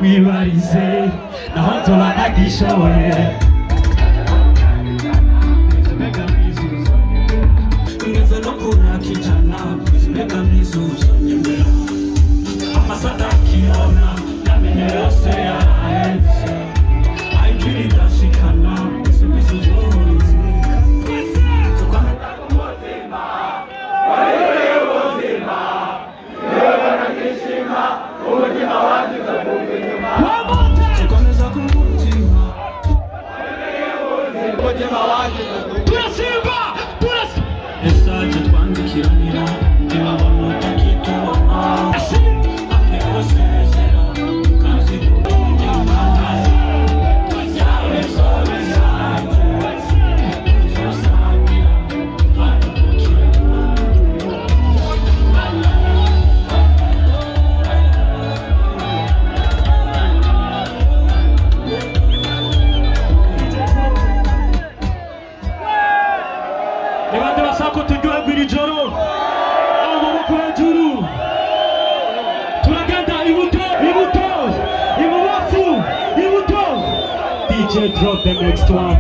wibarize naho nzoba nagishoboye ngeze no kunakijana mbega mwizuzo nyemera amasadaki yona namenye yose yaraheze ayijiri ndashikana isubizo DJ, drop the next one.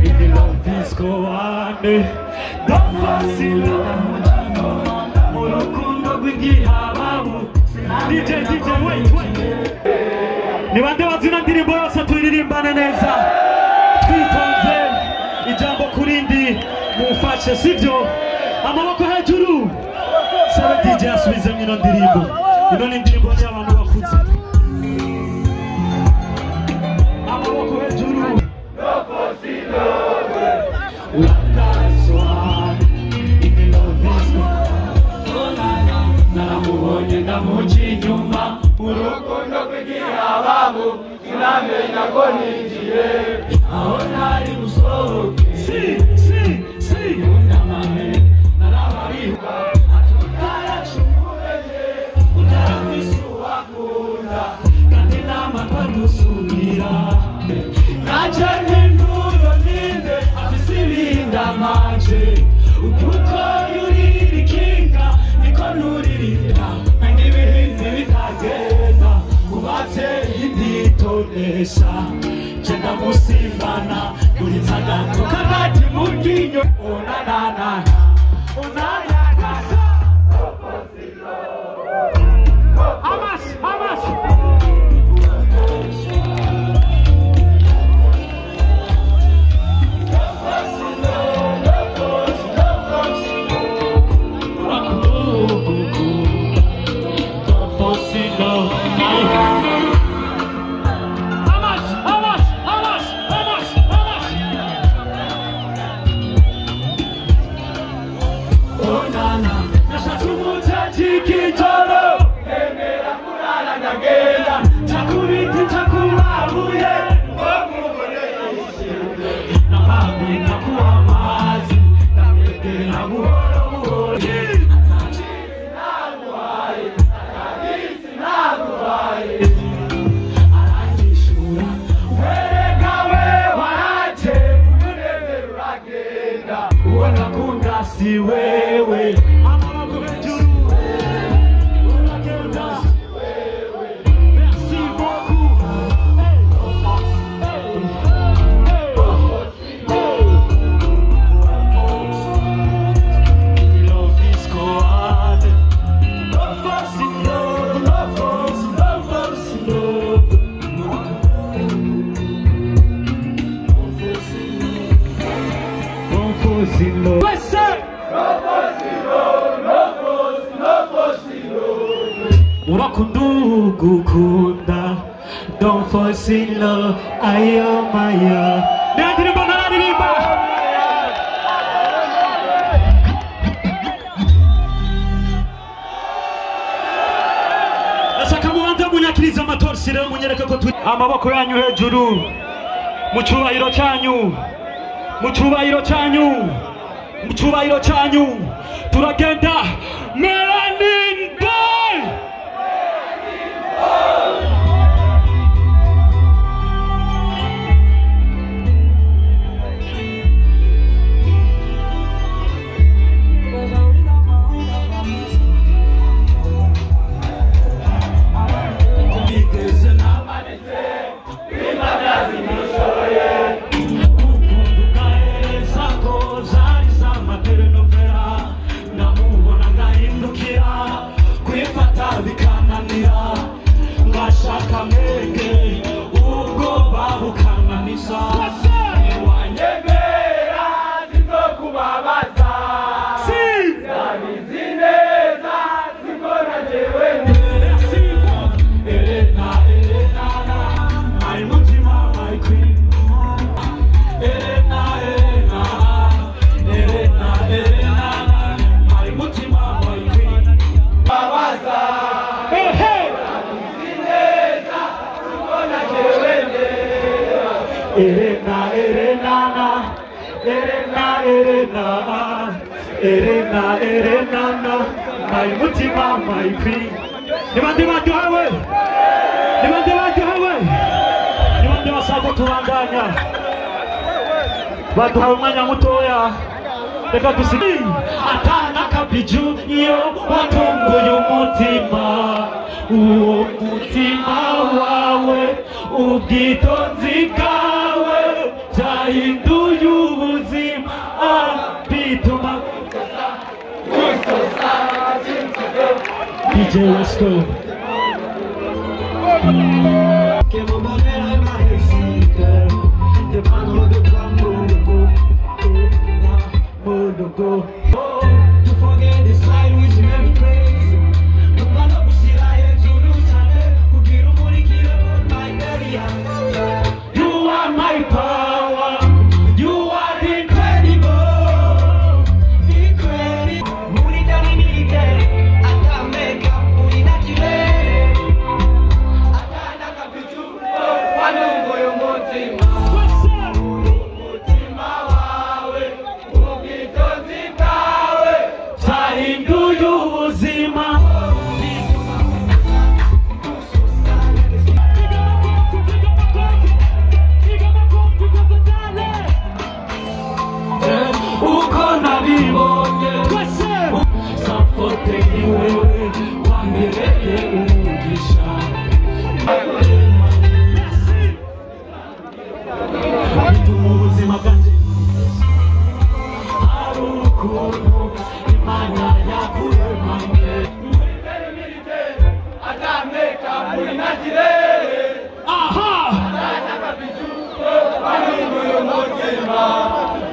If you love this, go on. Don't vacila. DJ, wait. Ni bande bazina ndirimbo yose turirimbane neza. Twitonze ijambo kurindi mufashe sivyo. Amaboko hejuru. Sabe DJ asubize ino ndirimbo. Ino ni indirimbo y'abantu bakuze. Amaboko hejuru. Naramubonye ndamuca inyuma urukundo rw'igihababu sinamenya ko ninjiye aho ntari busohoke si undamame narabarihuka atutayacumureje utafise uwakunda kandi n'amatwa dusubira naca nk'intuyo ninde afise ibindamaje ukuko yurira ikinga niko nuririra nange ibihindi bitagenda ubatse inditonesha cenda musimbana kuritsa gato kagati mu ryinyo onanana Hamas si wewe amaboko hejuru unagenda merci beaucoup love is God love falls in love love falls in love don't force in love Urakundugukunda don't force in love ayo maya Nandirimba naririmba Ashaka mubanza munyakiriza amatorsi rero munyereka ko turi amaboko yanyu hejuru mu cyubahiro cyanyu turagenda Melanin Boy Erena my mutima my queen nibande baryohewe nibande basaba tubandanya baduhaye umwanya mutoya reka dusigi atana kabiju iyo watunguye umutima uwo mutima wawe ubwitonzi bwawe byahinduye ubuzima bituma DJ, let's go. Que bombonera é mais rica. Te mando do mundo go. To forget this life which made me crazy. No mano puxira é Jerusalém. Kukiro munikiro my area. You are my power. You are incredible. Muritani military.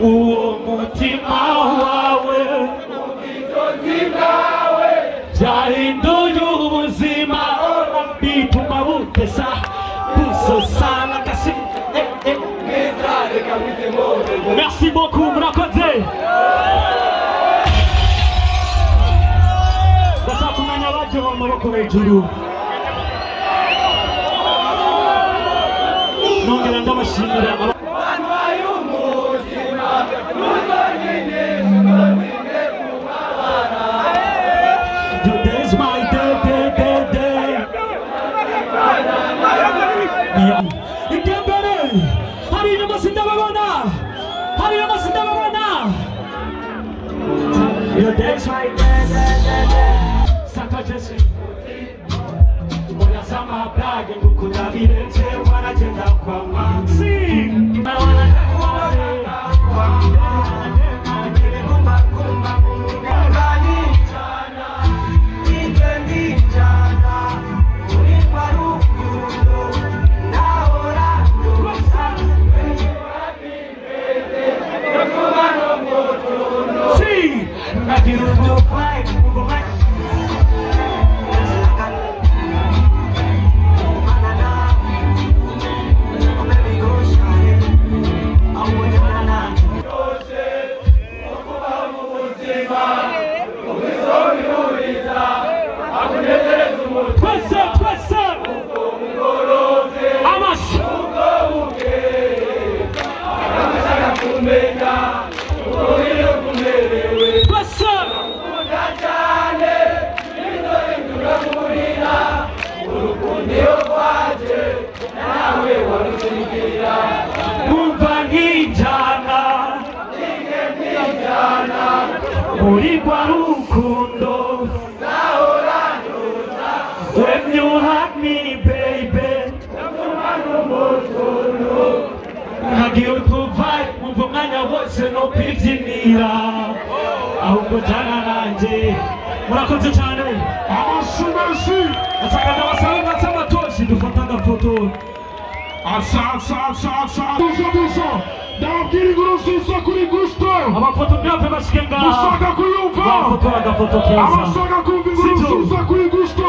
Uwo mutima wawe ubwitonzi bwawe byahinduye ubuzima bituma butesa busosana kasi merci beaucoup murakoze bashaka kumenya baje mu maboko hejuru nongera ndabashimira Today's my day. Ikembere, hari amasinda babona. Today's my day. Saka Jesse. Moya sama bag ngukudabire che wanagenda kwa mansi. Muri kwa rukundo when you hug me baby nagiye kuvibe umva umwanya wose no kwibyinira ahubwo jana nanje murakoze cyane amashyi atakaza basaba n'amatoshi dufata agafoto asa ndababwira inkuru nziza kuri Gusto abafotografe bashike ngaha mushaka kuyumva abafotora agafoto keza abashaka kumva inkuru nziza kuri Gusto